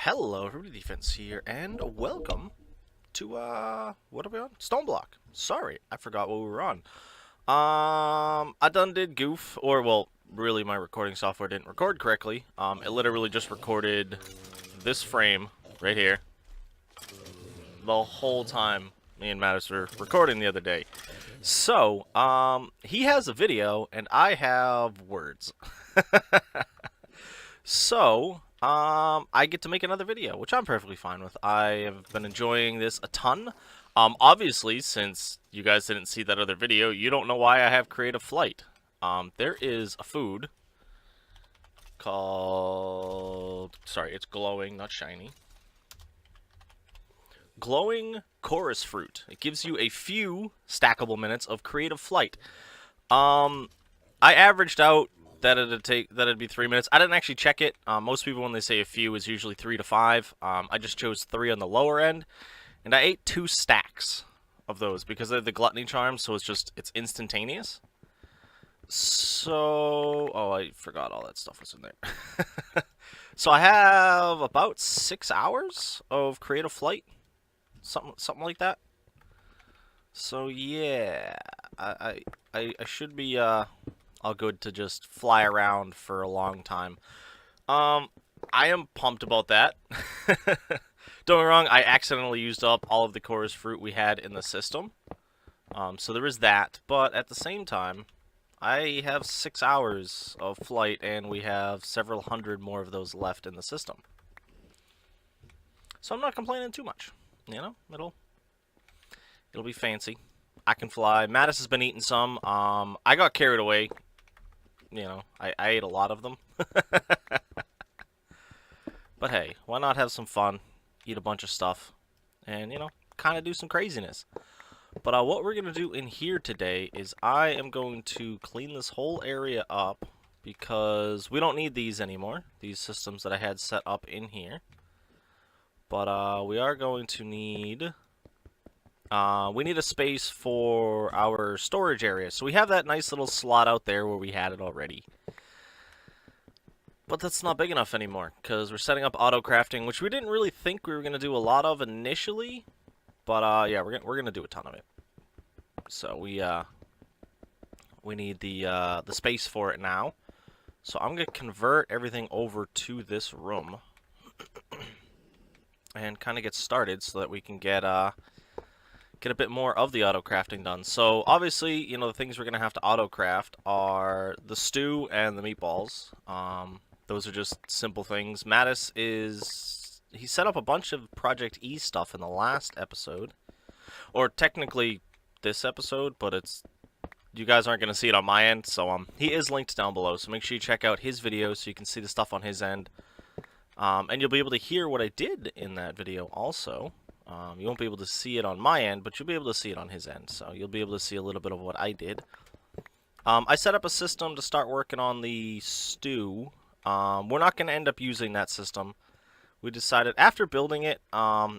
Hello, everybody, Defense here, and welcome to, what are we on? Stoneblock. Sorry, I forgot what we were on. I done did goof, or, well, really my recording software didn't record correctly. It literally just recorded this frame right here the whole time me and Mattis were recording the other day. So, he has a video, and I have words. So, I get to make another video, which I'm perfectly fine with. I have been enjoying this a ton. Obviously, since you guys didn't see that other video, you don't know why I have Creative Flight. There is a food called... Sorry, it's glowing, not shiny. Glowing Chorus Fruit. It gives you a few stackable minutes of Creative Flight. I averaged out that it'd be 3 minutes. I didn't actually check it. Most people, when they say a few, is usually 3 to 5. I just chose 3 on the lower end, and I ate 2 stacks of those because they're the gluttony charm, so it's instantaneous. So, oh, I forgot all that stuff was in there. So I have about 6 hours of Creative Flight, something like that. So yeah, I should be all good to just fly around for a long time. I am pumped about that. Don't get me wrong, I accidentally used up all of the chorus fruit we had in the system. So there is that, but at the same time, I have 6 hours of flight, and we have several hundred more of those left in the system. So I'm not complaining too much. You know, it'll be fancy. I can fly. Mattis has been eating some. I got carried away. You know, I ate a lot of them. But hey, why not have some fun, eat a bunch of stuff, and, you know, kind of do some craziness. But what we're going to do in here today is I am going to clean this whole area up because we don't need these anymore, these systems that I had set up in here. But we are going to need... we need a space for our storage area. So we have that nice little slot out there where we had it already. But that's not big enough anymore, because we're setting up auto-crafting, which we didn't really think we were going to do a lot of initially. But yeah, we're gonna do a ton of it. So we need the space for it now. So I'm going to convert everything over to this room. And kind of get started so that we can get a bit more of the auto-crafting done. So, obviously, you know, the things we're going to have to auto-craft are the stew and the meatballs. Those are just simple things. Mattis he set up a bunch of Project E stuff in the last episode. Or, technically, this episode, but you guys aren't going to see it on my end, so, he is linked down below. So, make sure you check out his video so you can see the stuff on his end. And you'll be able to hear what I did in that video also. You won't be able to see it on my end, but you'll be able to see it on his end. So you'll be able to see a little bit of what I did. I set up a system to start working on the stew. We're not going to end up using that system. We decided, after building it,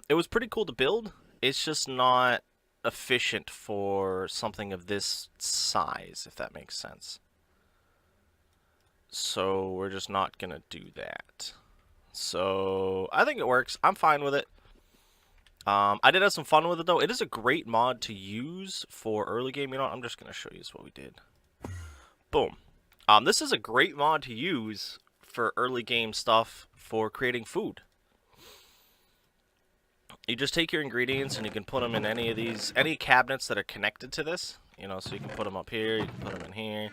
it was pretty cool to build. It's just not efficient for something of this size, if that makes sense. So we're just not going to do that. So I think it works. I'm fine with it. I did have some fun with it, though. It is a great mod to use for early game. You know, I'm just going to show you what we did. Boom. This is a great mod to use for early game stuff for creating food. You just take your ingredients and you can put them in any cabinets that are connected to this. You know, so you can put them up here, you can put them in here.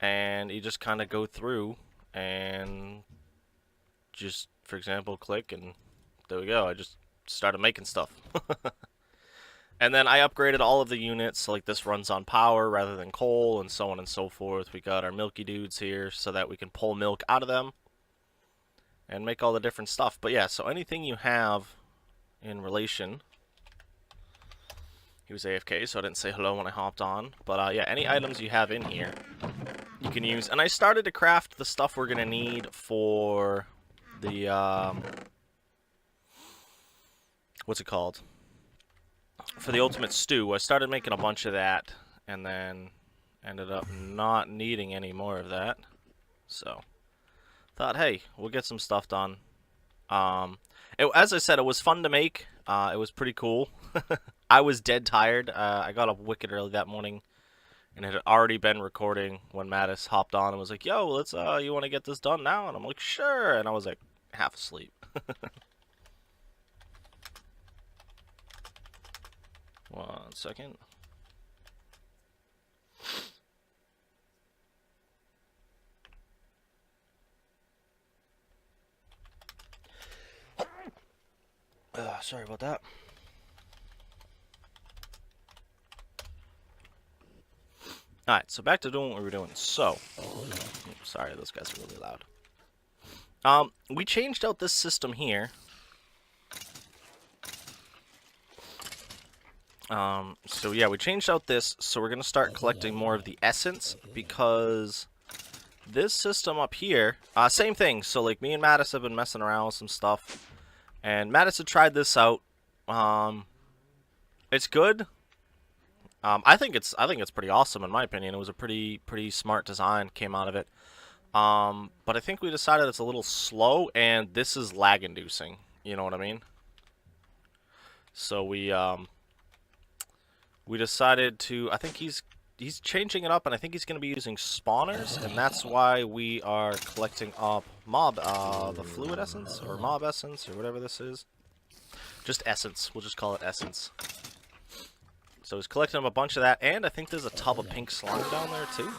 And you just kind of go through and just, for example, click, and there we go. I just started making stuff. And then I upgraded all of the units, so like this runs on power rather than coal, and so on and so forth. We got our milky dudes here so that we can pull milk out of them and make all the different stuff. But yeah, so anything you have in relation... He was AFK, so I didn't say hello when I hopped on. But yeah, any items you have in here, you can use. And I started to craft the stuff we're going to need for the... what's it called? For the ultimate stew. I started making a bunch of that, and then ended up not needing any more of that. So, thought, hey, we'll get some stuff done. As I said, it was fun to make. It was pretty cool. I was dead tired. I got up wicked early that morning, and it had already been recording when Mattis hopped on and was like, "Yo, let's you want to get this done now?" And I'm like, "Sure." And I was like half asleep. One second. Sorry about that. Alright, so back to doing what we were doing. So, sorry, those guys are really loud. We changed out this system here. So yeah, we changed out this, so we're going to start collecting more of the essence, because this system up here, same thing. So like me and Mattis have been messing around with some stuff, and Mattis had tried this out. It's good. I think it's pretty awesome in my opinion. It was a pretty smart design came out of it. But I think we decided it's a little slow, and this is lag inducing. You know what I mean? So we decided to. I think he's changing it up, and I think he's going to be using spawners, and that's why we are collecting up the fluid essence or mob essence or whatever this is. Just essence. We'll just call it essence. So he's collecting up a bunch of that, and I think there's a tub of pink slime down there too.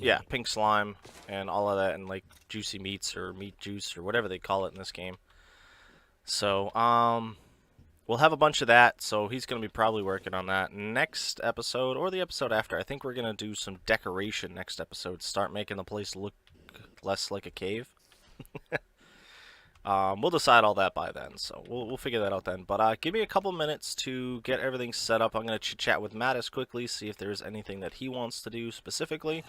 Yeah, pink slime and all of that, and like juicy meats or meat juice or whatever they call it in this game. So, we'll have a bunch of that, so he's going to be probably working on that next episode, or the episode after. I think we're going to do some decoration next episode, start making the place look less like a cave. We'll decide all that by then, so we'll figure that out then. But give me a couple minutes to get everything set up. I'm going to chit-chat with Mattis quickly, see if there's anything that he wants to do specifically,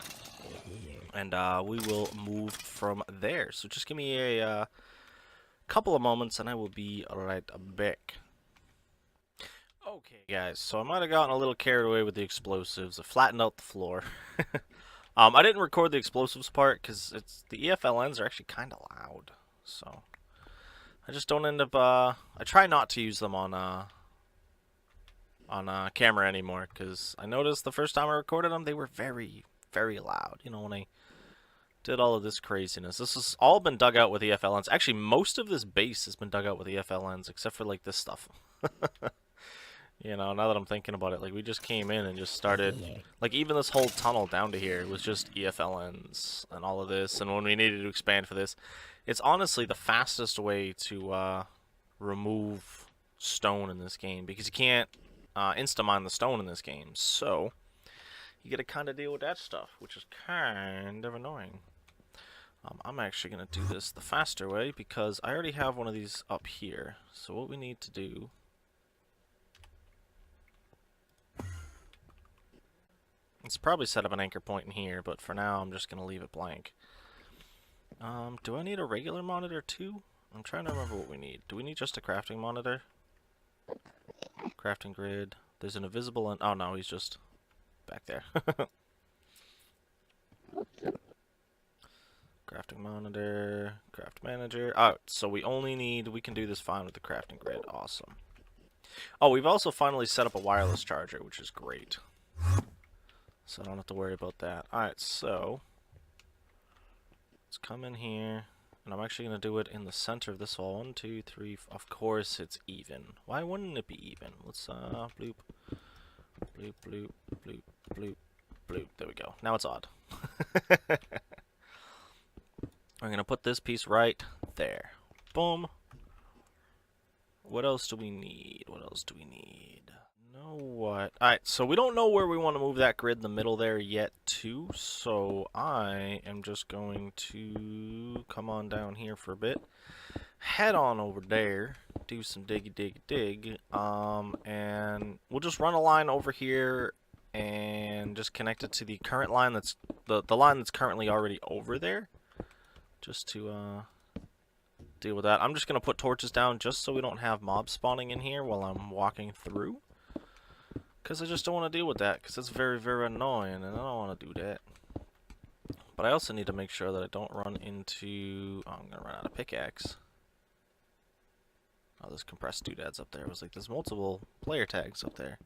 and we will move from there. So just give me a couple of moments, and I will be right back. Okay, guys, so I might have gotten a little carried away with the explosives. I flattened out the floor. I didn't record the explosives part because the EFLNs are actually kind of loud, so I just don't end up. I try not to use them on camera anymore, because I noticed the first time I recorded them, they were very, very loud. You know, when I did all of this craziness. This has all been dug out with EFLNs. Actually, most of this base has been dug out with EFLNs, except for like this stuff. You know, now that I'm thinking about it, like we just came in and just started, like even this whole tunnel down to here was just EFLNs and all of this. And when we needed to expand for this, it's honestly the fastest way to remove stone in this game, because you can't insta-mine the stone in this game. So you got to kind of deal with that stuff, which is kind of annoying. I'm actually going to do this the faster way, because I already have one of these up here. So what we need to do... Let's probably set up an anchor point in here, but for now I'm just going to leave it blank. Do I need a regular monitor too? I'm trying to remember what we need. Do we need just a crafting monitor? Crafting grid. There's an invisible and oh no, he's just back there. Crafting monitor, craft manager. Alright, so we can do this fine with the crafting grid. Awesome. Oh, we've also finally set up a wireless charger, which is great. So I don't have to worry about that. Alright, so let's come in here, and I'm actually going to do it in the center of this wall. 1, 2, 3, of course it's even. Why wouldn't it be even? Let's, bloop, bloop, bloop, bloop, bloop, bloop. There we go. Now it's odd. I'm going to put this piece right there. Boom. What else do we need? What else do we need? Know what? Alright, so we don't know where we want to move that grid in the middle there yet, too. So I am just going to come on down here for a bit. Head on over there. Do some dig. And we'll just run a line over here and just connect it to the current line that's the line that's currently already over there. Just to deal with that. I'm just going to put torches down just so we don't have mobs spawning in here while I'm walking through. Because I just don't want to deal with that, because it's very, very annoying, and I don't want to do that. But I also need to make sure that I don't run into... Oh, I'm going to run out of pickaxe. Oh, there's compressed doodads up there. I was like, there's multiple player tags up there.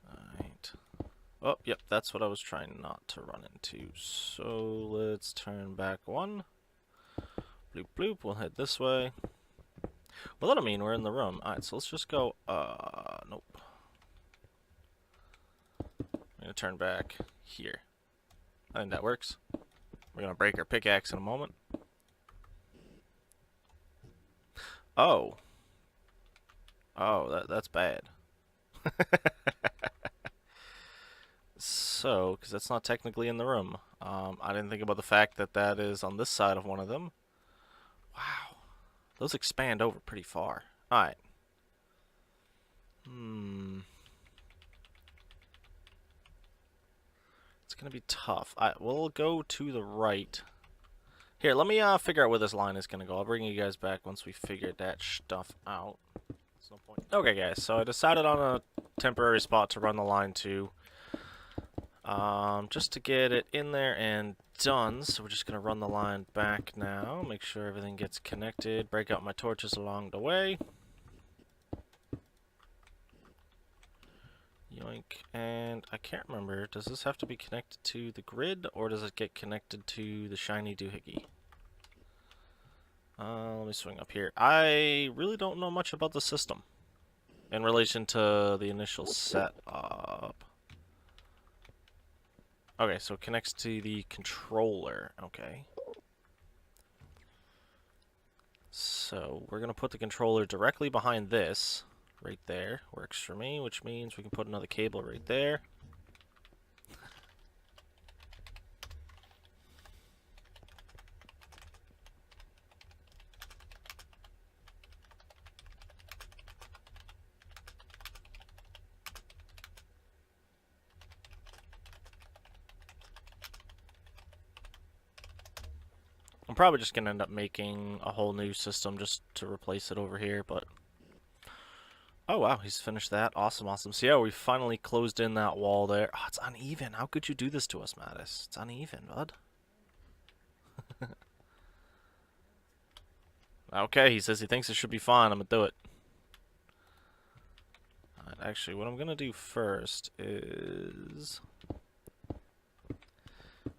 Alright. Oh, yep, that's what I was trying not to run into. So let's turn back one. Bloop, bloop. We'll head this way. Well, that'll mean we're in the room. Alright, so let's just go... nope. I'm going to turn back here. I think that works. We're going to break our pickaxe in a moment. Oh. Oh, that's bad. So, because that's not technically in the room. I didn't think about the fact that that is on this side of one of them. Wow. Those expand over pretty far. Alright. It's going to be tough. We'll go to the right. Here, let me figure out where this line is going to go. I'll bring you guys back once we figure that stuff out. There's no point. Okay, guys, so I decided on a temporary spot to run the line to. Just to get it in there and done. So we're just going to run the line back now. Make sure everything gets connected. Break out my torches along the way. Yoink. And I can't remember, does this have to be connected to the grid, or does it get connected to the shiny doohickey? Let me swing up here. I really don't know much about the system in relation to the initial setup. Okay, so it connects to the controller. Okay. So we're going to put the controller directly behind this. Right there. Works for me, which means we can put another cable right there. I'm probably just going to end up making a whole new system just to replace it over here, but... Oh, wow, he's finished that. Awesome, awesome. So, yeah, we finally closed in that wall there. Oh, it's uneven. How could you do this to us, Mattis? It's uneven, bud. Okay, he says he thinks it should be fine. I'm going to do it. Alright, actually, what I'm going to do first is...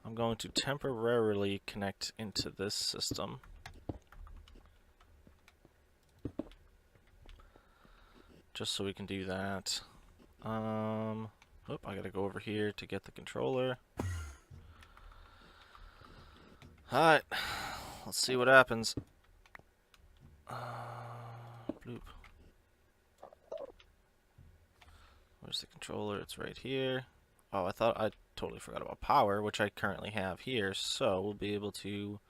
I'm going to temporarily connect into this system. Just so we can do that. I gotta go over here to get the controller. Alright, let's see what happens. Bloop. Where's the controller? It's right here. Oh, I totally forgot about power, which I currently have here, so we'll be able to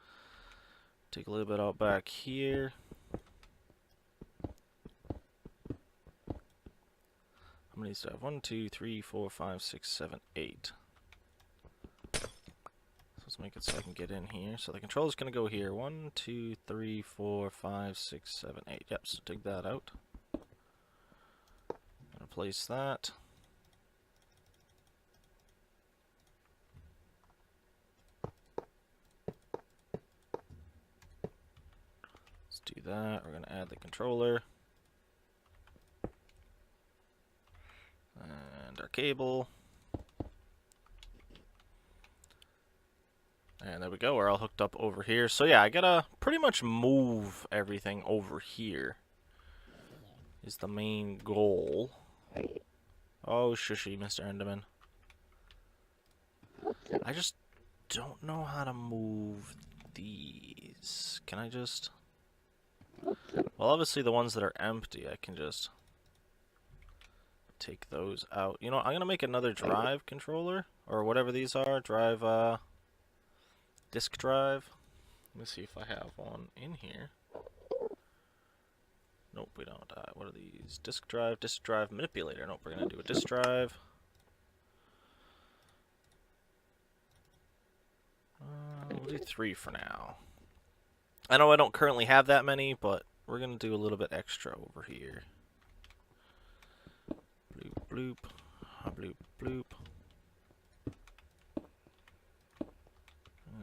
take a little bit out back here. How many do I have? 1, 2, 3, 4, 5, 6, 7, 8. So let's make it so I can get in here. So the controller's going to go here. 1, 2, 3, 4, 5, 6, 7, 8. Yep, so take that out. Replace that. Let's do that. We're going to add the controller. And our cable. And there we go, we're all hooked up over here. So yeah, I gotta pretty much move everything over here is the main goal. Oh, shushy, Mr. Enderman. I just don't know how to move these. Can I just... Well, obviously the ones that are empty, I can just take those out. You know, I'm gonna make another drive controller, or whatever these are. Drive, disk drive. Let me see if I have one in here. Nope, we don't. What are these? Disk drive manipulator. Nope, we're gonna do a disk drive. We'll do 3 for now. I know I don't currently have that many, but we're gonna do a little bit extra over here. Bloop, bloop, bloop, bloop.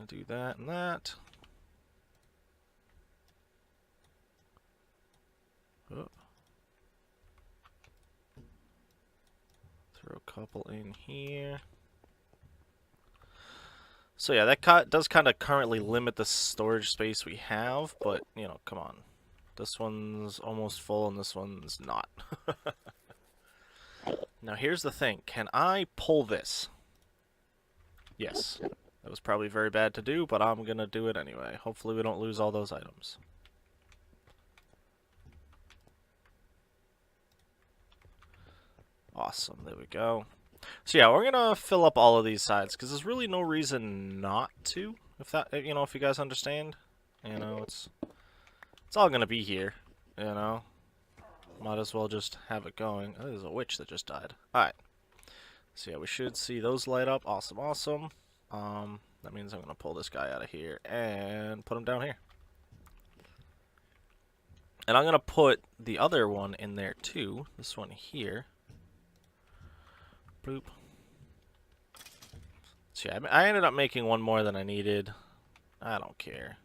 gonna do that and that. Oh. Throw a couple in here. So yeah, that does kind of currently limit the storage space we have, but, you know, come on. This one's almost full and this one's not. Now here's the thing. Can I pull this? Yes. That was probably very bad to do, but I'm gonna do it anyway. Hopefully we don't lose all those items. Awesome, there we go. So yeah, we're gonna fill up all of these sides, because there's really no reason not to, if that, you know, if you guys understand. You know, it's all gonna be here, you know. Might as well just have it going. Oh, there's a witch that just died. Alright. So yeah, we should see those light up. Awesome, awesome. That means I'm gonna pull this guy out of here and put him down here. And I'm gonna put the other one in there too. This one here. Boop. So yeah, I ended up making one more than I needed. I don't care.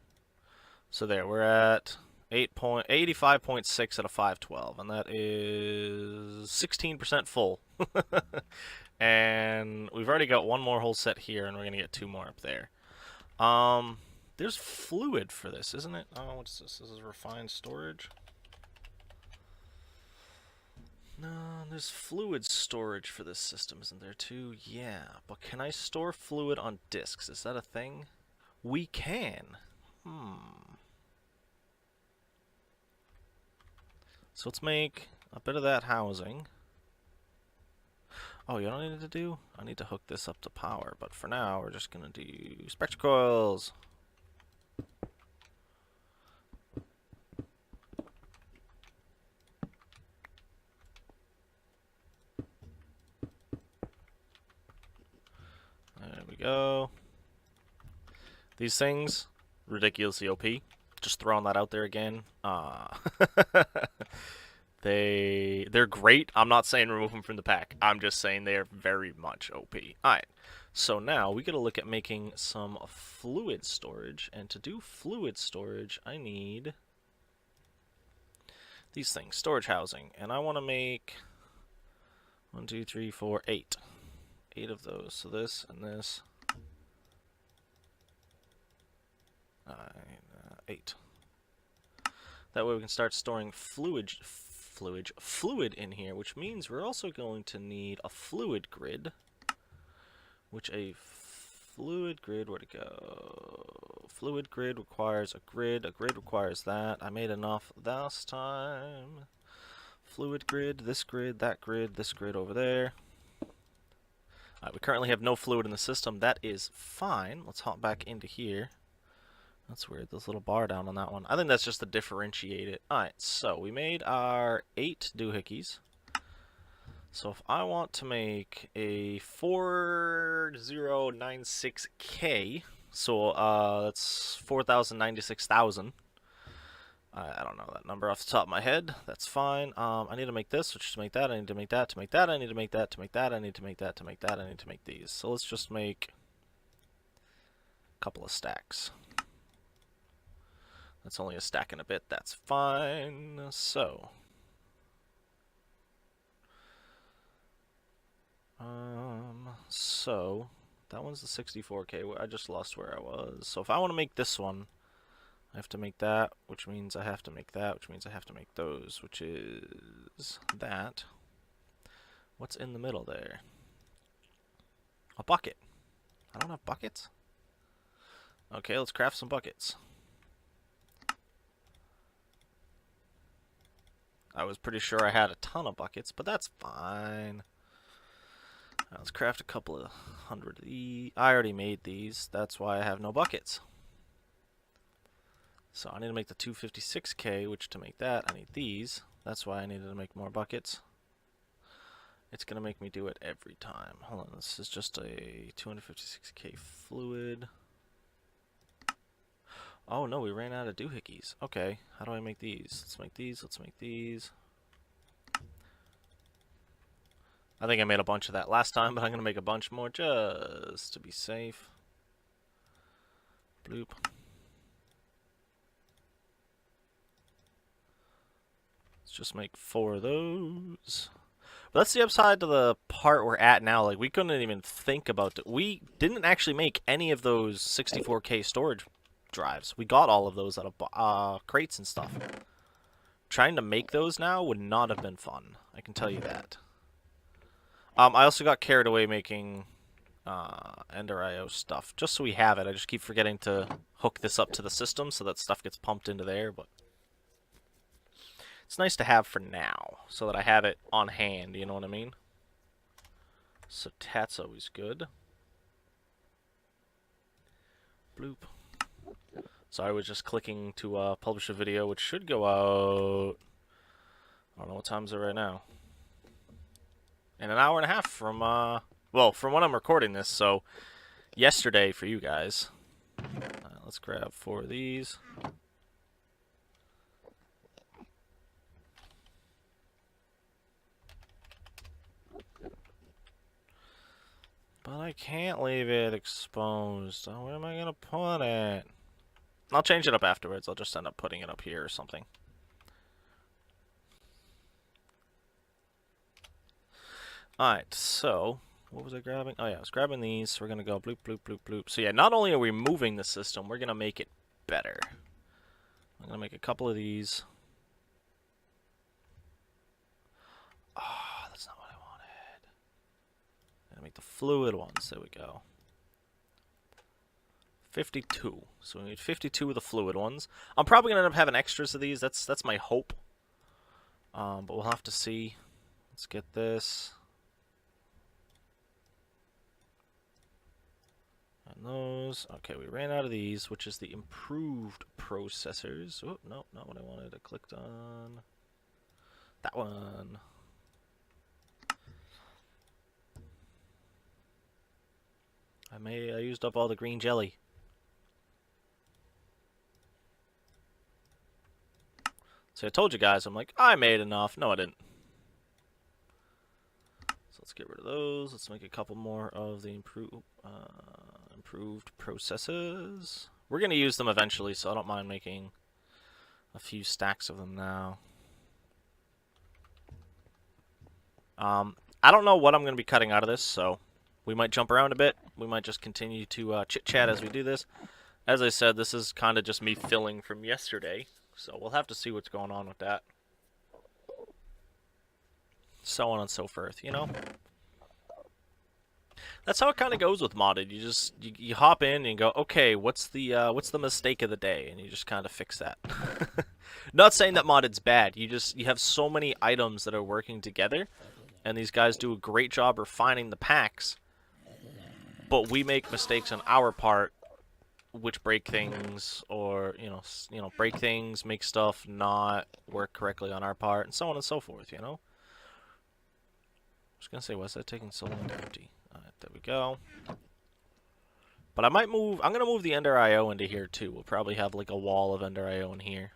So there, we're at 85.6 out of 512, and that is 16% full. And we've already got one more whole set here, and we're gonna get 2 more up there. There's fluid for this, isn't it? Oh, what's this? This is refined storage. No, there's fluid storage for this system, isn't there too? Yeah, but can I store fluid on disks? Is that a thing? We can. So let's make a bit of that housing. Oh, you know what I need to do? I need to hook this up to power, but for now we're just gonna do spectracles. There we go. These things, ridiculously OP. Just throwing that out there again. They're great. I'm not saying remove them from the pack. I'm just saying they're very much OP. Alright, so now we gotta look at making some fluid storage. And to do fluid storage, I need these things, storage housing. And I want to make 1, 2, 3, 4, 8. 8 of those. So this and this. 8. That way we can start storing fluid in here, which means we're also going to need a fluid grid. Which a fluid grid, where'd it go? Fluid grid requires a grid requires that. I made enough last time. Fluid grid, this grid, that grid, this grid over there. Alright, we currently have no fluid in the system. That is fine. Let's hop back into here. That's weird, this little bar down on that one. I think that's just to differentiate it. Alright, so we made our 8 doohickeys. So if I want to make a 4096K, so that's 4,096,000. I don't know that number off the top of my head. That's fine. I need to make this, which is to make that. I need to make that, to make that. I need to make that, to make that. I need to make that, to make that. I need to make these. So let's just make a couple of stacks. That's only a stack and a bit. That's fine. So that one's the 64K. I just lost where I was. So if I want to make this one, I have to make that, which means I have to make that, which means I have to make those, which is that. What's in the middle there? A bucket. I don't have buckets? Okay, let's craft some buckets. I was pretty sure I had a ton of buckets, but that's fine. Now let's craft a couple of 100 of these. I already made these. That's why I have no buckets. So I need to make the 256K, which to make that, I need these. That's why I needed to make more buckets. It's going to make me do it every time. Hold on, this is just a 256K fluid. Oh no, we ran out of doohickeys. Okay, how do I make these? Let's make these, let's make these. I think I made a bunch of that last time, but I'm going to make a bunch more just to be safe. Bloop. Let's just make 4 of those. But that's the upside to the part we're at now. Like, we couldn't even think about it. We didn't actually make any of those 64K storage drives. We got all of those out of crates and stuff. Trying to make those now would not have been fun. I can tell you that. I also got carried away making Ender IO stuff. Just so we have it. I just keep forgetting to hook this up to the system so that stuff gets pumped into there. But it's nice to have for now, so that I have it on hand, you know what I mean? So that's always good. Bloop. So I was just clicking to publish a video, which should go out... I don't know what time is it right now. In an hour and a half from, well, from when I'm recording this, so yesterday for you guys. Let's grab 4 of these. But I can't leave it exposed. Oh, where am I going to put it? I'll change it up afterwards. I'll just end up putting it up here or something. Alright, so, what was I grabbing? Oh yeah, I was grabbing these. So we're going to go bloop, bloop, bloop, bloop. So yeah, not only are we moving the system, we're going to make it better. I'm going to make a couple of these. That's not what I wanted. I'm going to make the fluid ones. There we go. 52. So we need 52 of the fluid ones. I'm probably going to end up having extras of these. That's my hope. But we'll have to see. Let's get this. And those. Okay, we ran out of these, which is the improved processors. Oh, no, not what I wanted. I clicked on that one. I used up all the green jelly. So I told you guys, I'm like, I made enough. No, I didn't. So let's get rid of those. Let's make a couple more of the improved processes. We're going to use them eventually, so I don't mind making a few stacks of them now. I don't know what I'm going to be cutting out of this, so we might jump around a bit. We might just continue to chit-chat as we do this. As I said, this is kind of just me filling from yesterday. So we'll have to see what's going on with that. So on and so forth, you know? That's how it kind of goes with modded. You just you hop in and go, okay, what's the mistake of the day, and you just kind of fix that. Not saying that modded's bad. You have so many items that are working together, and these guys do a great job refining the packs. But we make mistakes on our part, which break things, or you know, break things, make stuff not work correctly on our part, and so on and so forth. You know. I was gonna say, why is that taking so long to empty? Alright, there we go. But I might move. I'm gonna move the Ender IO into here too. We'll probably have like a wall of Ender IO in here.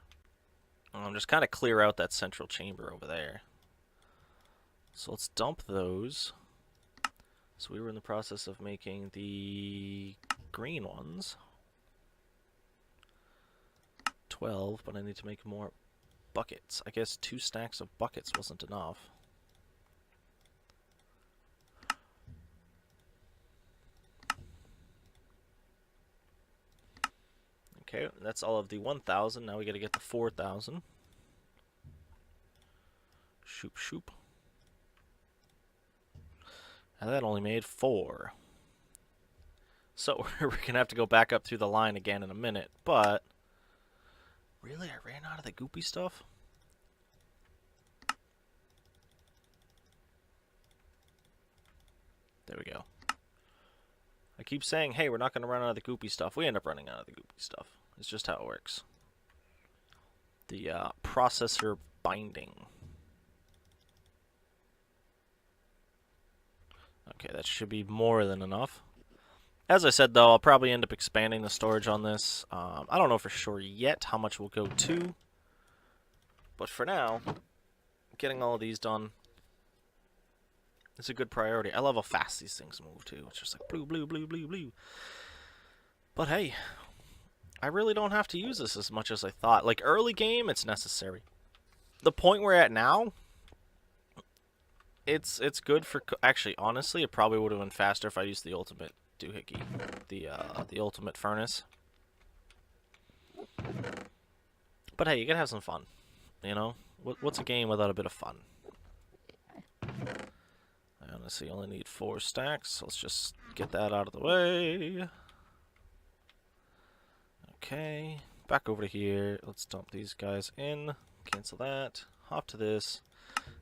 Just kind of clear out that central chamber over there. So let's dump those. So we were in the process of making the green ones. 12, but I need to make more buckets. I guess 2 stacks of buckets wasn't enough. Okay, that's all of the 1,000. Now we gotta get the 4,000. Shoop, shoop. And that only made 4. So we're gonna have to go back up through the line again in a minute, but... Really? I ran out of the goopy stuff? There we go. I keep saying, hey, we're not going to run out of the goopy stuff. We end up running out of the goopy stuff. It's just how it works. The processor binding. Okay, that should be more than enough. As I said, though, I'll probably end up expanding the storage on this. I don't know for sure yet how much we'll go to. But for now, getting all of these done is a good priority. I love how fast these things move, too. It's just like blue, blue, blue, blue, blue. But hey, I really don't have to use this as much as I thought. Like, early game, it's necessary. The point we're at now, it's good for... Actually, honestly, it probably would have been faster if I used the ultimate doohickey. The ultimate furnace. But hey, you gotta have some fun. You know? What's a game without a bit of fun? I honestly only need 4 stacks, so let's just get that out of the way. Okay, back over to here. Let's dump these guys in. Cancel that. Hop to this.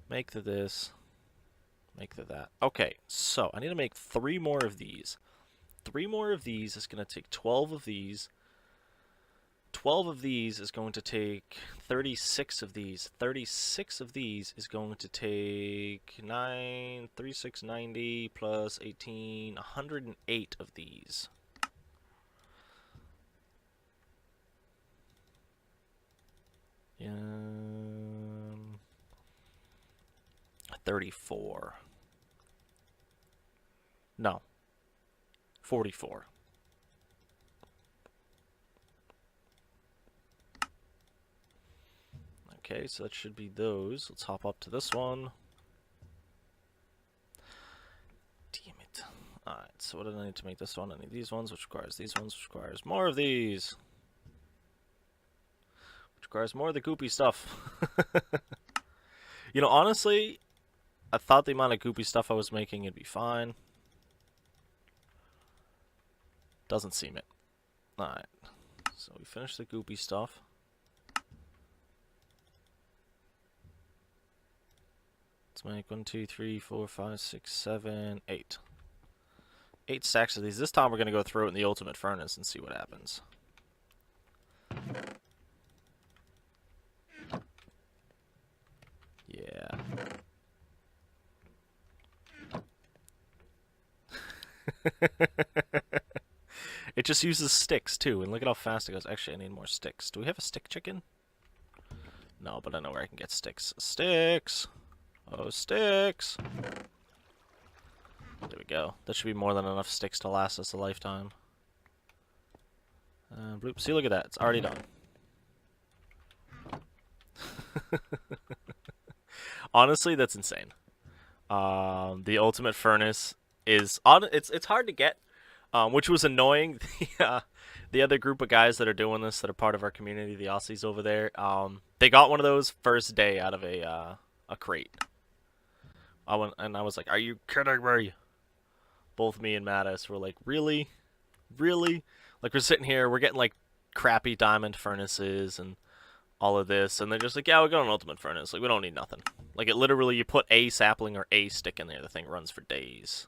Make the this. Make the that. Okay, so I need to make 3 more of these. 3 more of these is going to take 12 of these. 12 of these is going to take 36 of these. 36 of these is going to take 9, 36, 90 plus 18, 108 of these. Yeah. 34. No. 44. Okay, so that should be those. Let's hop up to this one. Damn it. Alright, so what did I need to make this one? I need these ones, which requires these ones, which requires more of these. Which requires more of the goopy stuff. You know, honestly, I thought the amount of goopy stuff I was making would be fine. Doesn't seem it. Alright, so we finished the goopy stuff. Let's make 1, 2, 3, 4, 5, 6, 7, 8. 8 stacks of these. This time we're going to go through it in the ultimate furnace and see what happens. Yeah. It just uses sticks too, and look at how fast it goes. Actually, I need more sticks. Do we have a stick chicken? No, but I know where I can get sticks. Sticks! Oh, sticks! There we go. That should be more than enough sticks to last us a lifetime. Bloop. See, look at that. It's already done. Honestly, that's insane. The ultimate furnace is on. It's hard to get, which was annoying. The other group of guys that are doing this, that are part of our community, the Aussies over there, they got one of those first day out of a crate. I was like, "Are you kidding me?" Both me and Mattis were like, "Really, really?" Like, we're sitting here, we're getting like crappy diamond furnaces and all of this, and they're just like, "Yeah, we got an ultimate furnace. Like, we don't need nothing." Like, it literally, you put a sapling or a stick in there, the thing runs for days.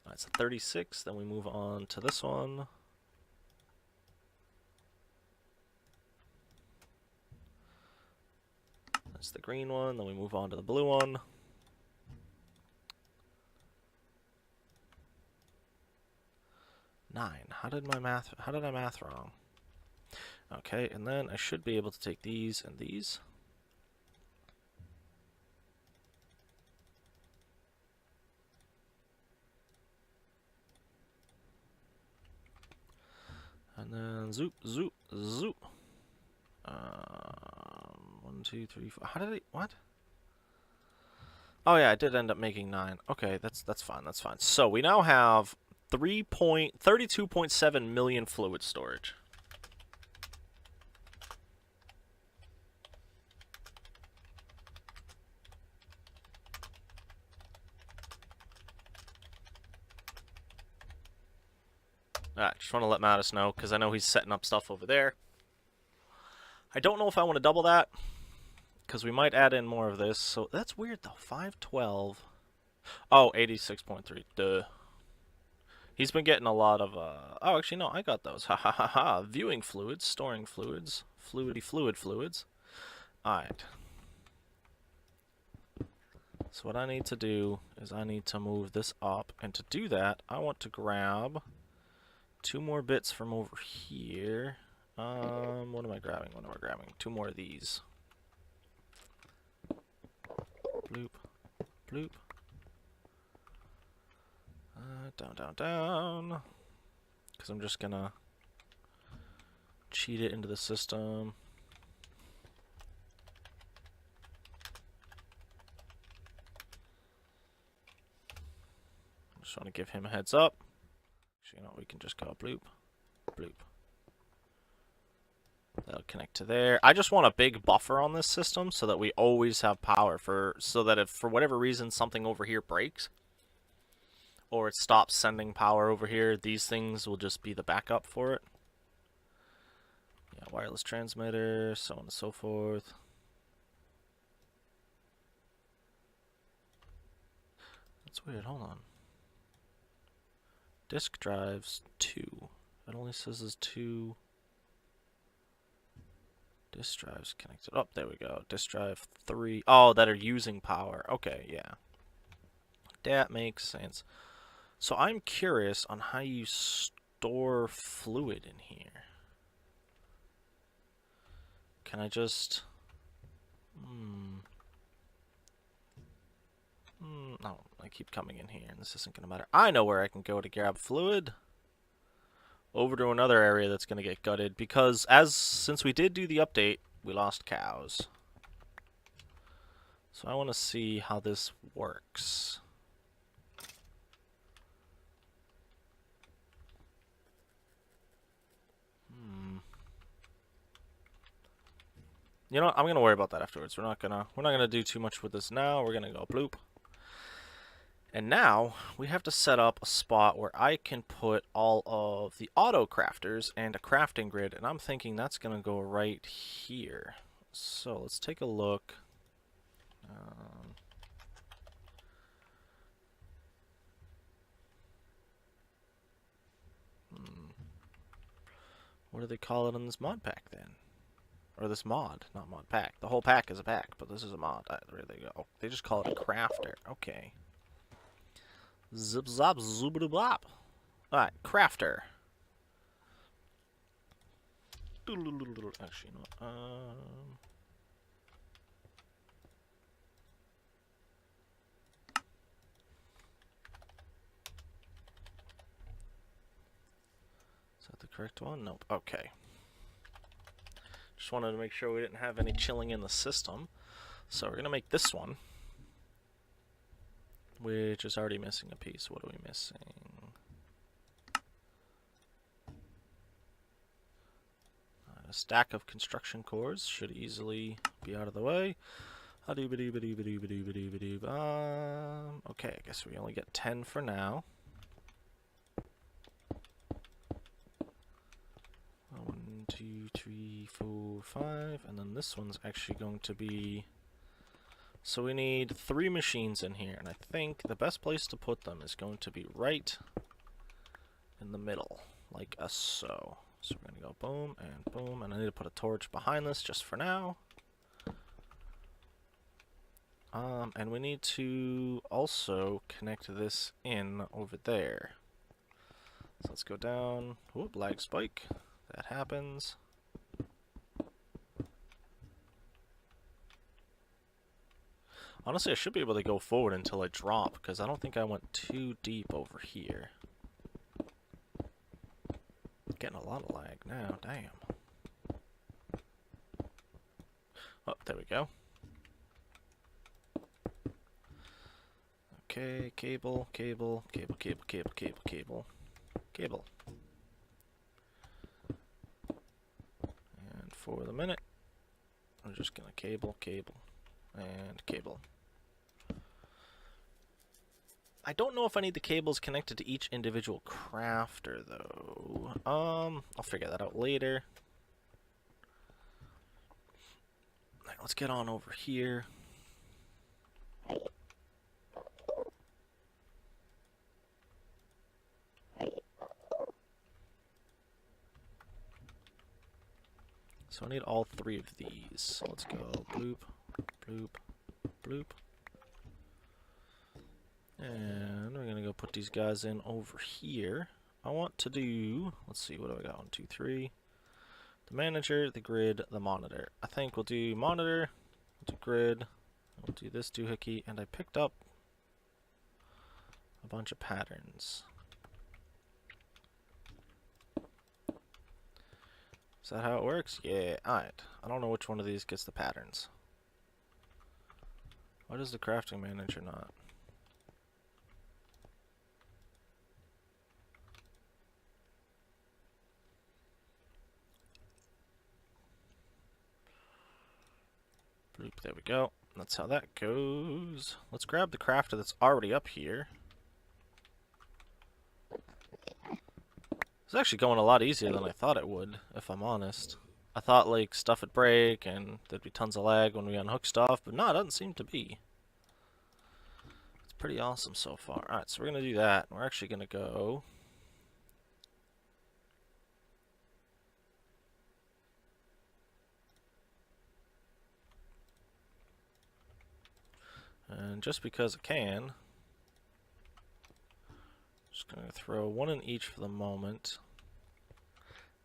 Alright, so 36, then we move on to this one. That's the green one, then we move on to the blue one. Nine. How did I math wrong? Okay, and then I should be able to take these and these. And then zoop, zoop, zoop. 1, 2, 3, 4. How did I... What? Oh yeah, I did end up making 9. Okay, that's fine, that's fine. So we now have 32.7 million fluid storage. Alright, just want to let Mattis know, because I know he's setting up stuff over there. I don't know if I want to double that, because we might add in more of this. So that's weird, though. 512. Oh, 86.3. Duh. He's been getting a lot of, Oh, actually, no, I got those. Ha ha ha ha. Viewing fluids, storing fluids, fluids. Alright. So what I need to do is I need to move this up. And to do that, I want to grab 2 more bits from over here. What am I grabbing? 2 more of these. Bloop. Bloop. Down, down, down. Because I'm just gonna cheat it into the system. Just want to give him a heads up. Actually, you know, we can just go bloop, bloop. That'll connect to there. I just want a big buffer on this system so that we always have power so that if for whatever reason something over here breaks or it stops sending power over here, these things will just be the backup for it. Yeah, wireless transmitter, so on and so forth. That's weird, hold on. Disk drives 2. It only says there's 2 disk drives connected. Oh, there we go. Disk drive 3. Oh, that are using power. Okay, yeah. That makes sense. So I'm curious on how you store fluid in here. Can I just... No, I keep coming in here and this isn't going to matter. I know where I can go to grab fluid. Over to another area that's going to get gutted because since we did do the update, we lost cows. So I want to see how this works. You know what? I'm going to worry about that afterwards. We're not gonna do too much with this now. We're going to go bloop. And now we have to set up a spot where I can put all of the auto crafters and a crafting grid, and I'm thinking that's going to go right here. So let's take a look. What do they call it in this mod pack then? Or this mod, not mod pack. The whole pack is a pack, but this is a mod. There they go. They just call it a crafter. Okay. Zip zop zoobity blop. Alright, crafter. Actually, no. Is that the correct one? Nope. Okay. Just wanted to make sure we didn't have any chilling in the system. So we're going to make this one, which is already missing a piece. What are we missing? A stack of construction cores should easily be out of the way. Okay, I guess we only get 10 for now. 1, 2, 3, 4, 5, and then this one's actually going to be... So we need 3 machines in here, and I think the best place to put them is going to be right in the middle, like so. So we're going to go boom and boom, and I need to put a torch behind this just for now. And we need to also connect this in over there. So let's go down. Whoop, lag spike. That happens. Honestly, I should be able to go forward until I drop, because I don't think I went too deep over here. Getting a lot of lag now, damn. Oh, there we go. Okay, cable, cable, cable, cable, cable, cable, cable, cable. And for the minute, I'm just gonna cable, cable, and cable. I don't know if I need the cables connected to each individual crafter, though. I'll figure that out later. Alright, let's get on over here. So I need all 3 of these. So let's go bloop, bloop, bloop. And we're going to go put these guys in over here. I want to do, let's see, what do I got? 1, 2, 3. The manager, the grid, the monitor. I think we'll do monitor, we'll do grid, we'll do this doohickey, and I picked up a bunch of patterns. Is that how it works? Yeah, alright. I don't know which one of these gets the patterns. Why does the crafting manager not? Bloop, there we go. That's how that goes. Let's grab the crafter that's already up here. It's actually going a lot easier than I thought it would, if I'm honest. I thought like stuff would break and there'd be tons of lag when we unhook stuff, but no, it doesn't seem to be. It's pretty awesome so far. Alright, so we're gonna do that. We're actually gonna go... And just because I can, just gonna throw one in each for the moment.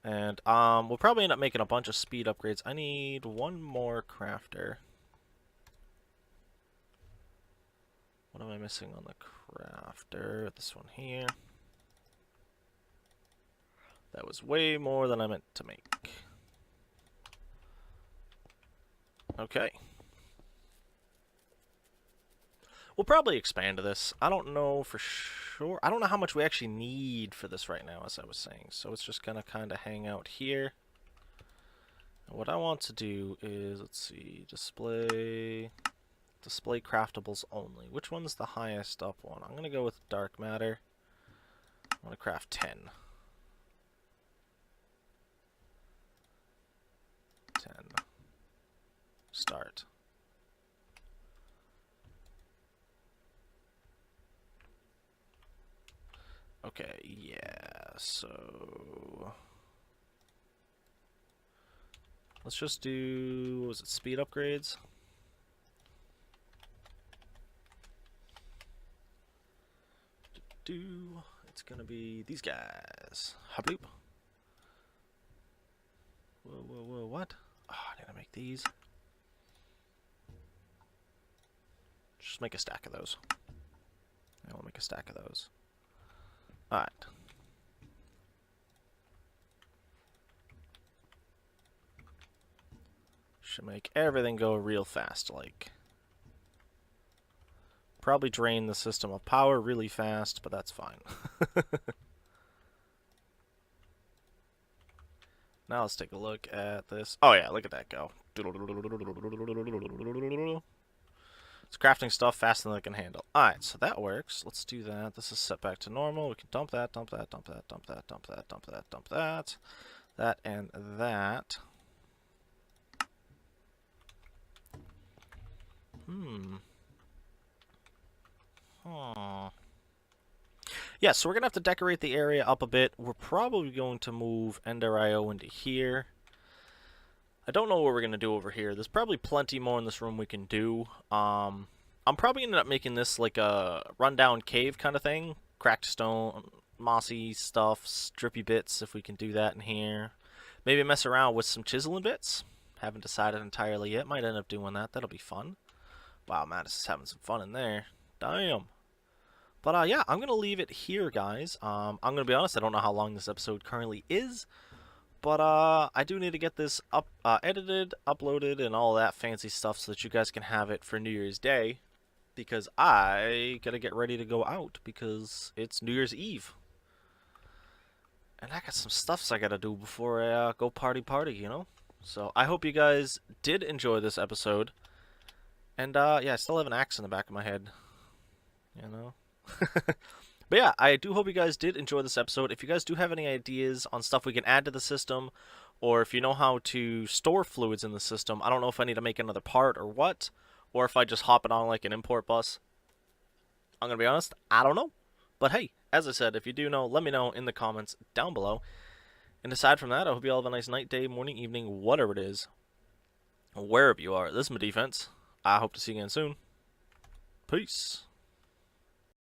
And we'll probably end up making a bunch of speed upgrades. I need one more crafter. What am I missing on the crafter? This one here. That was way more than I meant to make. Okay. We'll probably expand this. I don't know for sure. I don't know how much we actually need for this right now, as I was saying. So it's just going to kind of hang out here. And what I want to do is, let's see, display craftables only. Which one's the highest up one? I'm going to go with dark matter. I'm going to craft 10. 10. Start. Okay, yeah, so... Let's just do, what was it, speed upgrades? It's gonna be these guys. Habloop. Whoa, whoa, whoa, what? Oh, I need to make these. Just make a stack of those. I will make a stack of those. Alright. Should make everything go real fast, like. Probably drain the system of power really fast, but that's fine. Now let's take a look at this. Oh yeah, look at that go. It's crafting stuff faster than it can handle. Alright, so that works. Let's do that. This is set back to normal. We can dump that, dump that, dump that, dump that, dump that, dump that, dump that. That and that. Yeah, so we're going to have to decorate the area up a bit. We're probably going to move Ender IO into here. I don't know what we're going to do over here. There's probably plenty more in this room we can do. I'm probably going to end up making this like a rundown cave kind of thing. Cracked stone, mossy stuff, strippy bits, if we can do that in here. Maybe mess around with some chiseling bits. Haven't decided entirely yet. Might end up doing that. That'll be fun. Wow, Mattis is having some fun in there. Damn. But yeah, I'm going to leave it here, guys. I'm going to be honest, I don't know how long this episode currently is. But I do need to get this up, edited, uploaded, and all that fancy stuff so that you guys can have it for New Year's Day. Because I got to get ready to go out because it's New Year's Eve. And I got some stuffs I got to do before I go party, you know? So I hope you guys did enjoy this episode. And yeah, I still have an axe in the back of my head. You know? But yeah, I do hope you guys did enjoy this episode. If you guys do have any ideas on stuff we can add to the system, or if you know how to store fluids in the system, I don't know if I need to make another part or what, or if I just hop it on like an import bus. I'm going to be honest, I don't know. But hey, as I said, if you do know, let me know in the comments down below. And aside from that, I hope you all have a nice night, day, morning, evening, whatever it is, wherever you are. This is my defense. I hope to see you again soon. Peace.